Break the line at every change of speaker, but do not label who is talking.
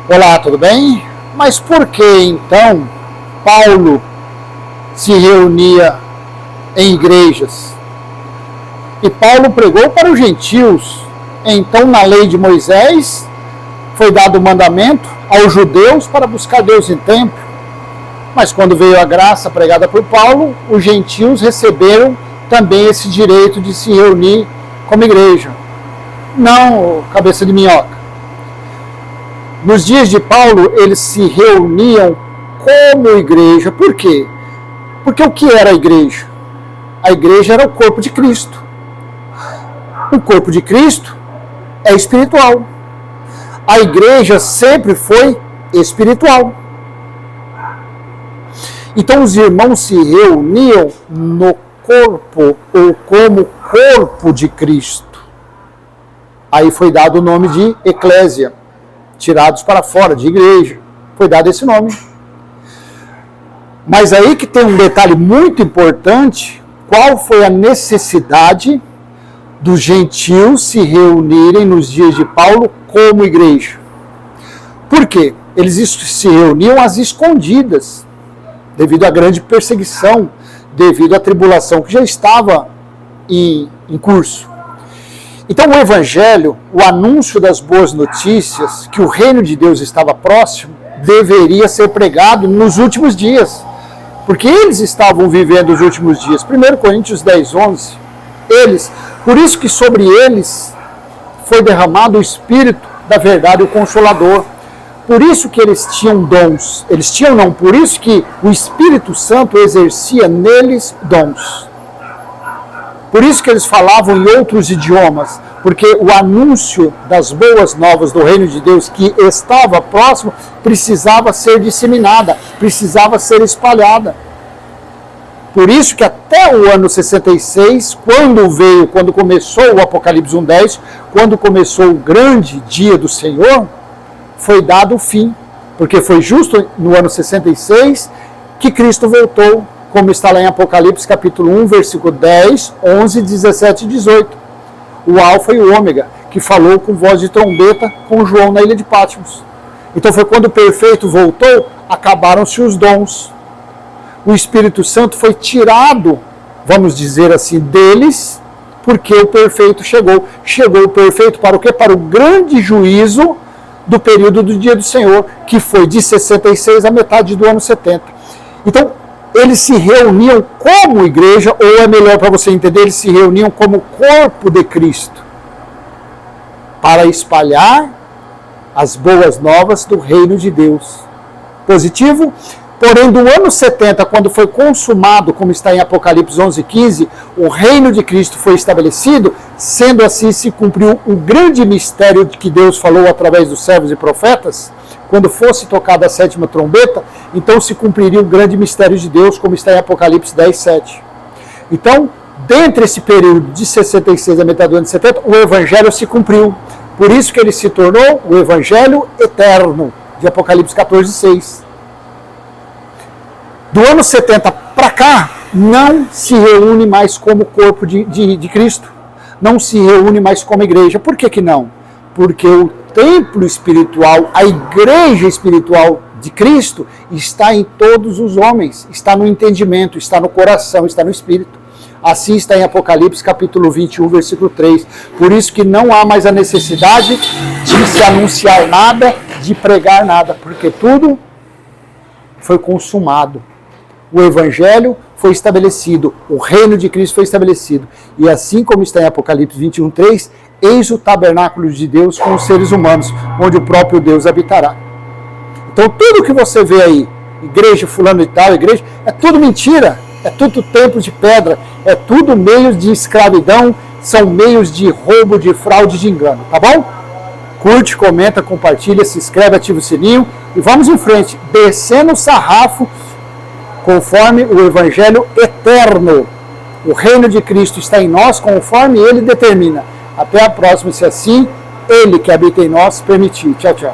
Olá, tudo bem? Mas por que então Paulo se reunia em igrejas? E Paulo pregou para os gentios. Então, na lei de Moisés, foi dado o mandamento aos judeus para buscar Deus em templo. Mas quando veio a graça pregada por Paulo, os gentios receberam também esse direito de se reunir como igreja. Não, cabeça de minhoca. Nos dias de Paulo, eles se reuniam como igreja. Por quê? Porque o que era a igreja? A igreja era o corpo de Cristo. O corpo de Cristo é espiritual. A igreja sempre foi espiritual. Então os irmãos se reuniam no corpo ou como corpo de Cristo. Aí foi dado o nome de eclésia. Tirados para fora, de igreja. Foi dado esse nome. Mas aí que tem um detalhe muito importante. Qual foi a necessidade dos gentios se reunirem nos dias de Paulo como igreja? Por quê? Eles se reuniam às escondidas, devido à grande perseguição, devido à tribulação que já estava em curso. Então o evangelho, o anúncio das boas notícias, que o reino de Deus estava próximo, deveria ser pregado nos últimos dias. Porque eles estavam vivendo os últimos dias. 1 Coríntios 10, 11. Por isso que sobre eles foi derramado o Espírito da verdade, o Consolador. Por isso que eles tinham dons. Por isso que o Espírito Santo exercia neles dons. Por isso que eles falavam em outros idiomas, porque o anúncio das boas novas do reino de Deus que estava próximo precisava ser disseminada, precisava ser espalhada. Por isso que até o ano 66, quando começou o Apocalipse 1:10, quando começou o grande dia do Senhor, foi dado o fim, porque foi justo no ano 66 que Cristo voltou, como está lá em Apocalipse capítulo 1, versículo 10, 11, 17 e 18. O Alfa e o Ômega, que falou com voz de trombeta com João na ilha de Patmos. Então foi quando o perfeito voltou, acabaram-se os dons. O Espírito Santo foi tirado, vamos dizer assim, deles, porque o perfeito chegou. Chegou o perfeito para o quê? Para o grande juízo do período do dia do Senhor, que foi de 66 a metade do ano 70. Então, eles se reuniam como igreja, ou é melhor para você entender, eles se reuniam como corpo de Cristo, para espalhar as boas novas do reino de Deus. Positivo? Porém, do ano 70, quando foi consumado, como está em Apocalipse 11:15, o reino de Cristo foi estabelecido, sendo assim se cumpriu o grande mistério que Deus falou através dos servos e profetas. Quando fosse tocada a sétima trombeta, então se cumpriria o grande mistério de Deus, como está em Apocalipse 10:7. Então, dentro desse período de 66 a metade do ano de 70, o Evangelho se cumpriu. Por isso que ele se tornou o Evangelho eterno, de Apocalipse 14:6. Do ano 70 para cá, não se reúne mais como corpo de Cristo. Não se reúne mais como igreja. Por que não? Porque o templo espiritual, a igreja espiritual de Cristo, está em todos os homens. Está no entendimento, está no coração, está no espírito. Assim está em Apocalipse capítulo 21, versículo 3. Por isso que não há mais a necessidade de se anunciar nada, de pregar nada, porque tudo foi consumado. O Evangelho foi estabelecido, o reino de Cristo foi estabelecido. E assim como está em Apocalipse 21, 3, eis o tabernáculo de Deus com os seres humanos, onde o próprio Deus habitará. Então tudo que você vê aí, igreja fulano e tal, igreja, é tudo mentira, é tudo templo de pedra, é tudo meios de escravidão, são meios de roubo, de fraude, de engano, tá bom? Curte, comenta, compartilha, se inscreve, ativa o sininho e vamos em frente, descendo o sarrafo, conforme o Evangelho eterno. O reino de Cristo está em nós, conforme Ele determina. Até a próxima, se assim Ele que habita em nós permitir. Tchau, tchau.